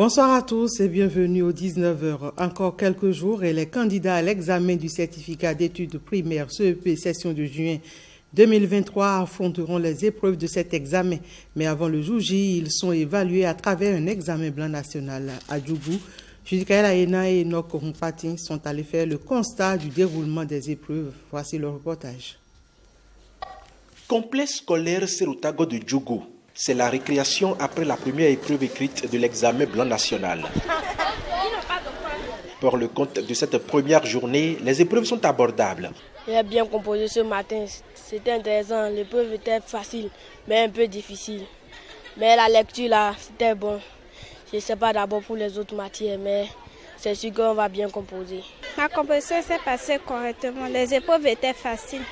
Bonsoir à tous et bienvenue aux 19h. Encore quelques jours et les candidats à l'examen du certificat d'études primaires CEP session de juin 2023 affronteront les épreuves de cet examen. Mais avant le jour J, ils sont évalués à travers un examen blanc national. À Djougou, Judikaël Aena et Enoch Rumpati sont allés faire le constat du déroulement des épreuves. Voici le reportage. Complexe scolaire Seroutago de Djougou. C'est la récréation après la première épreuve écrite de l'examen blanc national. Pour le compte de cette première journée, les épreuves sont abordables. J'ai bien composé ce matin, c'était intéressant. L'épreuve était facile, mais un peu difficile. Mais la lecture là, c'était bon. Je ne sais pas d'abord pour les autres matières, mais c'est sûr qu'on va bien composer. Ma composition s'est passée correctement. Les épreuves étaient faciles.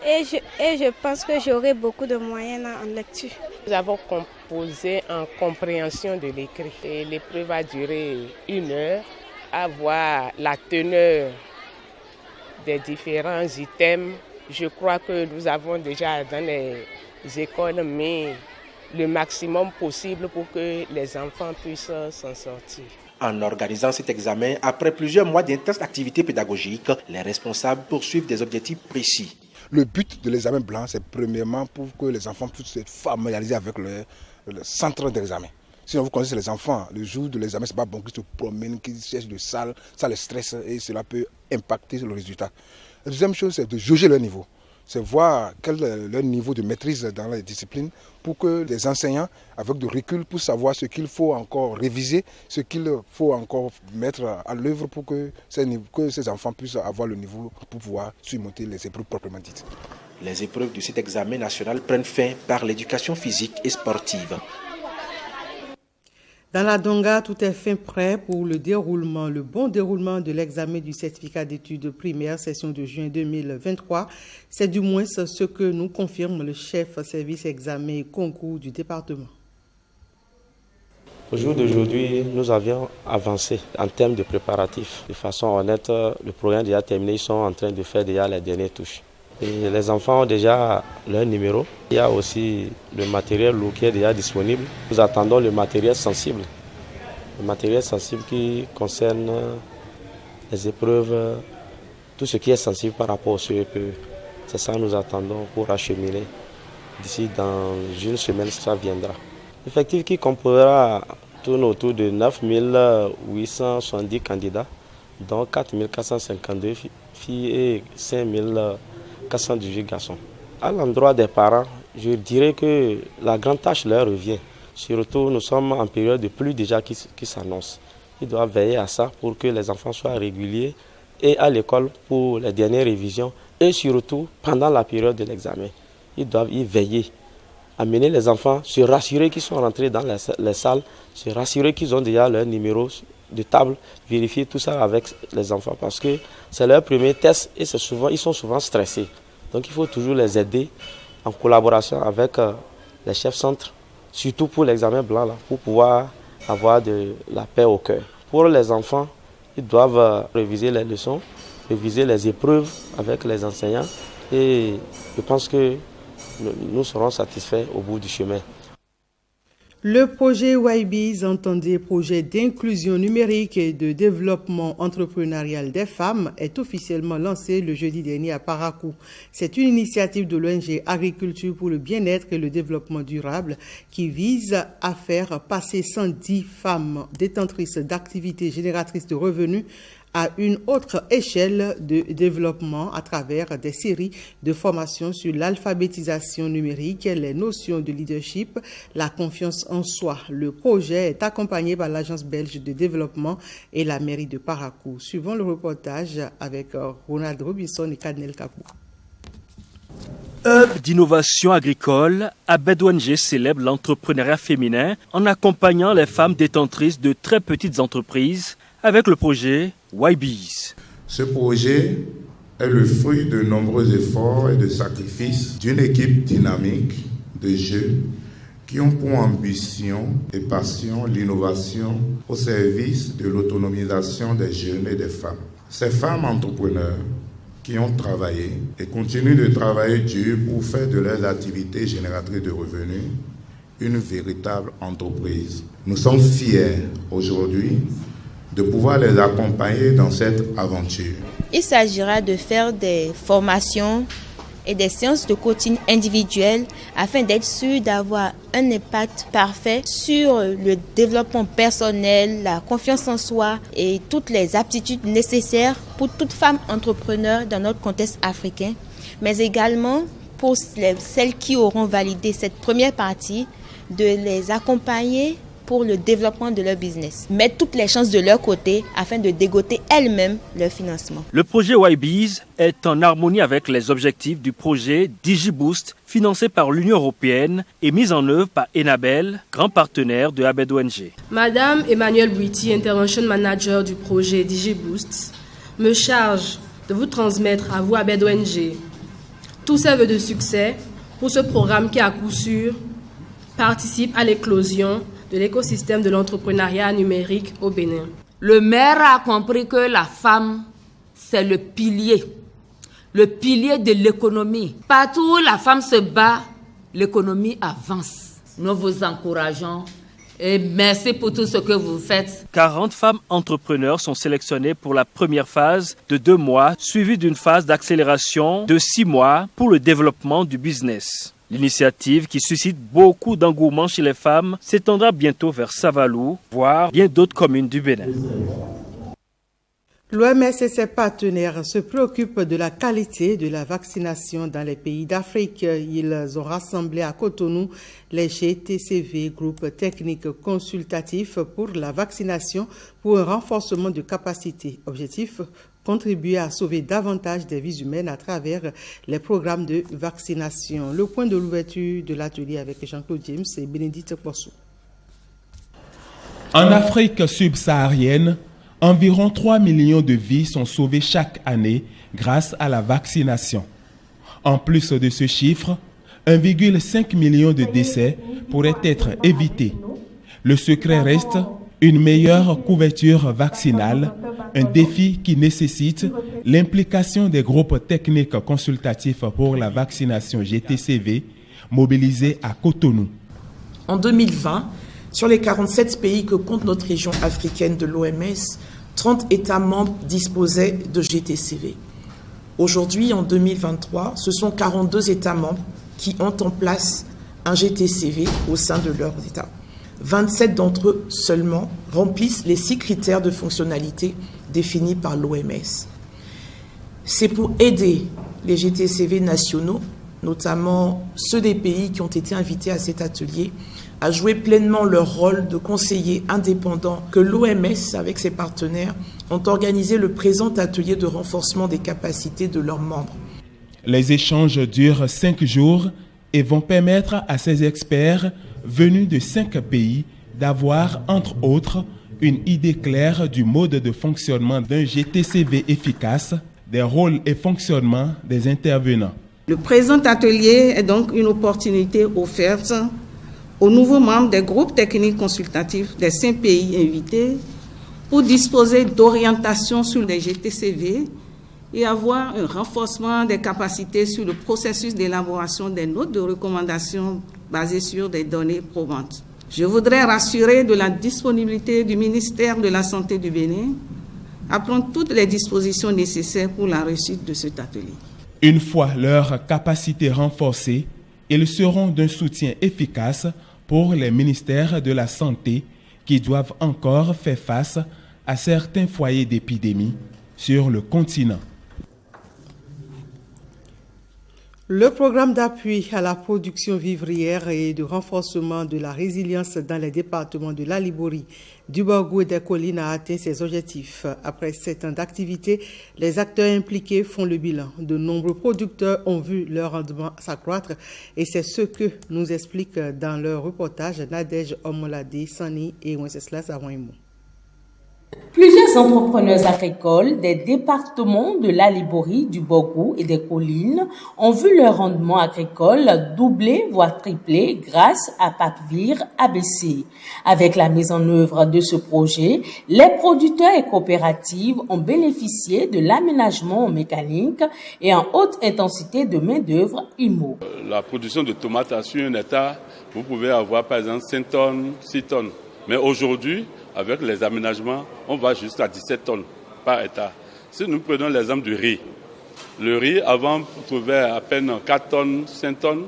Et je pense que j'aurai beaucoup de moyens en lecture. Nous avons composé en compréhension de l'écrit. Et l'épreuve a duré 1 heure, à voir la teneur des différents items. Je crois que nous avons déjà dans les écoles mis le maximum possible pour que les enfants puissent s'en sortir. En organisant cet examen, après plusieurs mois d'intenses activités pédagogiques, les responsables poursuivent des objectifs précis. Le but de l'examen blanc, c'est premièrement pour que les enfants puissent être familiarisés avec le centre d'examen. Sinon, vous connaissez les enfants, le jour de l'examen, ce n'est pas bon qu'ils se promènent, qu'ils cherchent de salle, ça les stresse et cela peut impacter sur le résultat. La deuxième chose, c'est de jauger leur niveau. C'est voir quel est leur niveau de maîtrise dans les disciplines pour que les enseignants, avec du recul, puissent savoir ce qu'il faut encore réviser, ce qu'il faut encore mettre à l'œuvre pour que ces enfants puissent avoir le niveau pour pouvoir surmonter les épreuves proprement dites. Les épreuves de cet examen national prennent fin par l'éducation physique et sportive. Dans la Donga, tout est fin prêt pour le bon déroulement de l'examen du certificat d'études primaires session de juin 2023. C'est du moins ce que nous confirme le chef service examen et concours du département. Au jour d'aujourd'hui, nous avions avancé en termes de préparatifs. De façon honnête, le programme est déjà terminé, ils sont en train de faire déjà les dernières touches. Et les enfants ont déjà leur numéro. Il y a aussi le matériel lourd qui est déjà disponible. Nous attendons le matériel sensible. Le matériel sensible qui concerne les épreuves, tout ce qui est sensible par rapport au CEP. C'est ça que nous attendons pour acheminer. D'ici dans 1 semaine, ça viendra. L'effectif qui composera tourne autour de 9 870 candidats, dont 4 452 filles et 5 418 garçons. À l'endroit des parents, je dirais que la grande tâche leur revient. Surtout, nous sommes en période de pluie déjà qui s'annonce. Ils doivent veiller à ça pour que les enfants soient réguliers et à l'école pour les dernières révisions. Et surtout, pendant la période de l'examen, ils doivent y veiller. Amener les enfants, se rassurer qu'ils sont rentrés dans les salles, se rassurer qu'ils ont déjà leur numéro de table, vérifier tout ça avec les enfants parce que c'est leur premier test et ils sont souvent stressés. Donc il faut toujours les aider en collaboration avec les chefs centres, surtout pour l'examen blanc, là, pour pouvoir avoir de la paix au cœur. Pour les enfants, ils doivent réviser les leçons, réviser les épreuves avec les enseignants et je pense que nous serons satisfaits au bout du chemin. Le projet YBs, entendez projet d'inclusion numérique et de développement entrepreneurial des femmes, est officiellement lancé le jeudi dernier à Parakou. C'est une initiative de l'ONG Agriculture pour le bien-être et le développement durable qui vise à faire passer 110 femmes détentrices d'activités génératrices de revenus à une autre échelle de développement à travers des séries de formations sur l'alphabétisation numérique, les notions de leadership, la confiance en soi. Le projet est accompagné par l'Agence belge de développement et la mairie de Parakou. Suivons le reportage avec Ronald Robinson et Kadnel Kakou. Hub d'innovation agricole, Abed ONG célèbre l'entrepreneuriat féminin en accompagnant les femmes détentrices de très petites entreprises avec le projet YBs. Ce projet est le fruit de nombreux efforts et de sacrifices d'une équipe dynamique de jeunes qui ont pour ambition et passion l'innovation au service de l'autonomisation des jeunes et des femmes. Ces femmes entrepreneurs qui ont travaillé et continuent de travailler dur pour faire de leurs activités génératrices de revenus une véritable entreprise. Nous sommes fiers aujourd'hui de pouvoir les accompagner dans cette aventure. Il s'agira de faire des formations et des séances de coaching individuelles afin d'être sûr d'avoir un impact parfait sur le développement personnel, la confiance en soi et toutes les aptitudes nécessaires pour toute femme entrepreneur dans notre contexte africain, mais également pour celles qui auront validé cette première partie, de les accompagner pour le développement de leur business, mettre toutes les chances de leur côté afin de dégoter elles-mêmes leur financement. Le projet YBees est en harmonie avec les objectifs du projet DigiBoost, financé par l'Union européenne et mis en œuvre par Enabel, grand partenaire de Abed ONG. Madame Emmanuelle Bouiti, Intervention Manager du projet DigiBoost, me charge de vous transmettre à vous, Abed ONG, tous ses vœux de succès pour ce programme qui, à coup sûr, participe à l'éclosion de l'écosystème de l'entrepreneuriat numérique au Bénin. Le maire a compris que la femme, c'est le pilier de l'économie. Partout où la femme se bat, l'économie avance. Nous vous encourageons et merci pour tout ce que vous faites. 40 femmes entrepreneurs sont sélectionnées pour la première phase de 2 mois, suivie d'une phase d'accélération de 6 mois pour le développement du business. L'initiative, qui suscite beaucoup d'engouement chez les femmes, s'étendra bientôt vers Savalou, voire bien d'autres communes du Bénin. L'OMS et ses partenaires se préoccupent de la qualité de la vaccination dans les pays d'Afrique. Ils ont rassemblé à Cotonou les GTCV, groupe technique consultatif pour la vaccination, pour un renforcement de capacité. Objectif: contribuer à sauver davantage des vies humaines à travers les programmes de vaccination. Le point de l'ouverture de l'atelier avec Jean-Claude James et Bénédicte Poissou. En Afrique subsaharienne, environ 3 millions de vies sont sauvées chaque année grâce à la vaccination. En plus de ce chiffre, 1,5 million de décès pourraient être évités. Le secret reste une meilleure couverture vaccinale, un défi qui nécessite l'implication des groupes techniques consultatifs pour la vaccination GTCV mobilisés à Cotonou. En 2020, sur les 47 pays que compte notre région africaine de l'OMS, 30 États membres disposaient de GTCV. Aujourd'hui, en 2023, ce sont 42 États membres qui ont en place un GTCV au sein de leurs États. 27 d'entre eux seulement remplissent les 6 critères de fonctionnalité définis par l'OMS. C'est pour aider les GTCV nationaux, notamment ceux des pays qui ont été invités à cet atelier, à jouer pleinement leur rôle de conseiller indépendant que l'OMS, avec ses partenaires, ont organisé le présent atelier de renforcement des capacités de leurs membres. Les échanges durent 5 jours et vont permettre à ces experts venus de 5 pays d'avoir, entre autres, une idée claire du mode de fonctionnement d'un GTCV efficace, des rôles et fonctionnements des intervenants. Le présent atelier est donc une opportunité offerte aux nouveaux membres des groupes techniques consultatifs des 5 pays invités pour disposer d'orientations sur les GTCV et avoir un renforcement des capacités sur le processus d'élaboration des notes de recommandation basées sur des données probantes. Je voudrais rassurer de la disponibilité du ministère de la Santé du Bénin à prendre toutes les dispositions nécessaires pour la réussite de cet atelier. Une fois leurs capacités renforcées, ils seront d'un soutien efficace pour les ministères de la Santé qui doivent encore faire face à certains foyers d'épidémie sur le continent. Le programme d'appui à la production vivrière et de renforcement de la résilience dans les départements de la Liborie, du Borgou et des Collines a atteint ses objectifs. Après 7 ans d'activité, les acteurs impliqués font le bilan. De nombreux producteurs ont vu leur rendement s'accroître et c'est ce que nous expliquent dans leur reportage Nadège Omolade, Sani et Wenceslas Arouimou. Plusieurs entrepreneurs agricoles des départements de la Liborie, du Bogou et des collines ont vu leur rendement agricole doubler voire tripler grâce à Papvir ABC. Avec la mise en œuvre de ce projet, les producteurs et coopératives ont bénéficié de l'aménagement mécanique et en haute intensité de main-d'œuvre IMO. La production de tomates sur un hectare, vous pouvez avoir par exemple 5 tonnes, 6 tonnes. Mais aujourd'hui, avec les aménagements, on va jusqu'à 17 tonnes par hectare. Si nous prenons l'exemple du riz, le riz avant trouvait à peine 4 tonnes, 5 tonnes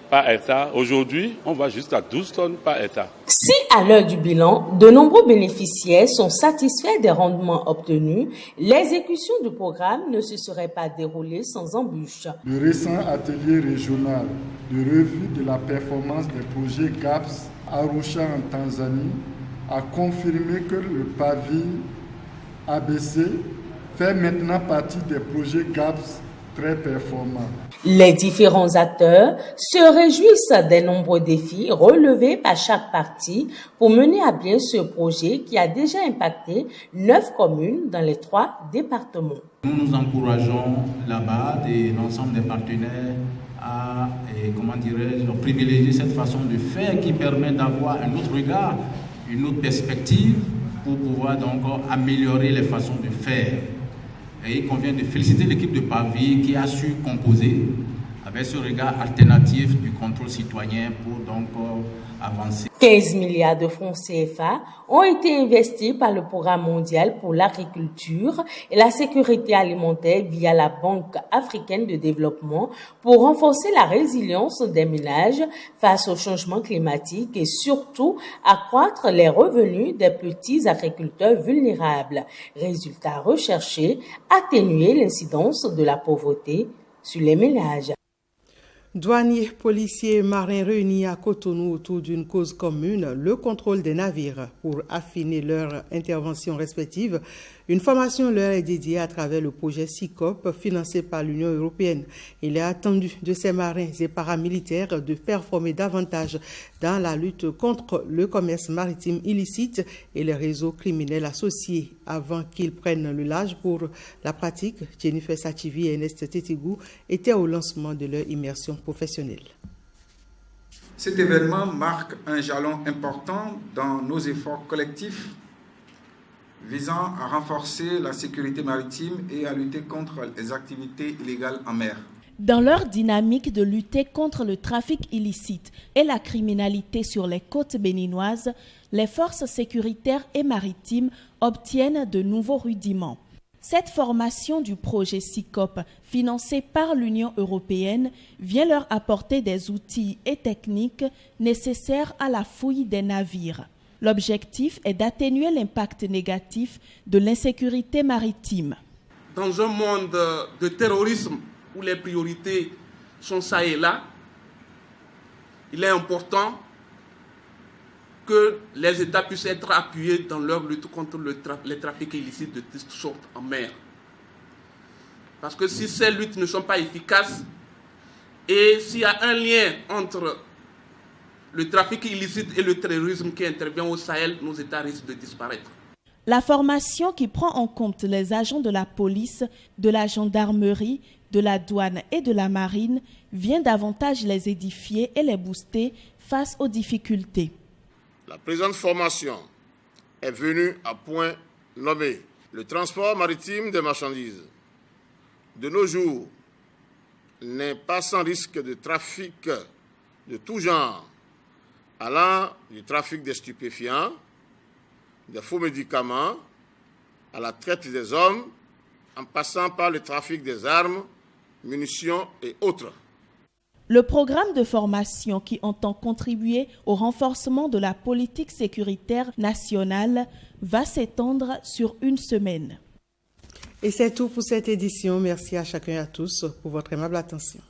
par hectare. Aujourd'hui, on va jusqu'à 12 tonnes par hectare. Si à l'heure du bilan, de nombreux bénéficiaires sont satisfaits des rendements obtenus, l'exécution du programme ne se serait pas déroulée sans embûches. Le récent atelier régional de revue de la performance des projets GAPS Arusha en Tanzanie a confirmé que le Papvir ABC fait maintenant partie des projets GAPS très performants. Les différents acteurs se réjouissent des nombreux défis relevés par chaque partie pour mener à bien ce projet qui a déjà impacté 9 communes dans les 3 départements. Nous encourageons là-bas l'ensemble des partenaires à privilégier cette façon de faire qui permet d'avoir un autre regard, une autre perspective pour pouvoir donc améliorer les façons de faire. Et il convient de féliciter l'équipe de Papvir qui a su composer avec ce regard alternatif du contrôle citoyen pour donc avancer. 15 milliards de francs CFA ont été investis par le Programme mondial pour l'agriculture et la sécurité alimentaire via la Banque africaine de développement pour renforcer la résilience des ménages face au changement climatique et surtout accroître les revenus des petits agriculteurs vulnérables. Résultat recherché, atténuer l'incidence de la pauvreté sur les ménages. Douaniers, policiers et marins réunis à Cotonou autour d'une cause commune, le contrôle des navires. Pour affiner leurs interventions respectives, une formation leur est dédiée à travers le projet SICOP financé par l'Union européenne. Il est attendu de ces marins et paramilitaires de performer davantage dans la lutte contre le commerce maritime illicite et les réseaux criminels associés. Avant qu'ils prennent le large pour la pratique, Jennifer Sachivi et Ernest Tetigou étaient au lancement de leur immersion professionnelle. Cet événement marque un jalon important dans nos efforts collectifs visant à renforcer la sécurité maritime et à lutter contre les activités illégales en mer. Dans leur dynamique de lutter contre le trafic illicite et la criminalité sur les côtes béninoises, les forces sécuritaires et maritimes obtiennent de nouveaux rudiments. Cette formation du projet SICOP, financé par l'Union européenne, vient leur apporter des outils et techniques nécessaires à la fouille des navires. L'objectif est d'atténuer l'impact négatif de l'insécurité maritime. Dans un monde de terrorisme où les priorités sont ça et là, il est important que les États puissent être appuyés dans leur lutte contre les trafics illicites de toutes sortes en mer. Parce que si ces luttes ne sont pas efficaces et s'il y a un lien entre le trafic illicite et le terrorisme qui intervient au Sahel, nos États risquent de disparaître. La formation qui prend en compte les agents de la police, de la gendarmerie, de la douane et de la marine vient davantage les édifier et les booster face aux difficultés. La présente formation est venue à point nommé. Le transport maritime des marchandises de nos jours n'est pas sans risque de trafic de tout genre, allant du trafic des stupéfiants, des faux médicaments, à la traite des hommes, en passant par le trafic des armes, munitions et autres. Le programme de formation qui entend contribuer au renforcement de la politique sécuritaire nationale va s'étendre sur une semaine. Et c'est tout pour cette édition. Merci à chacun et à tous pour votre aimable attention.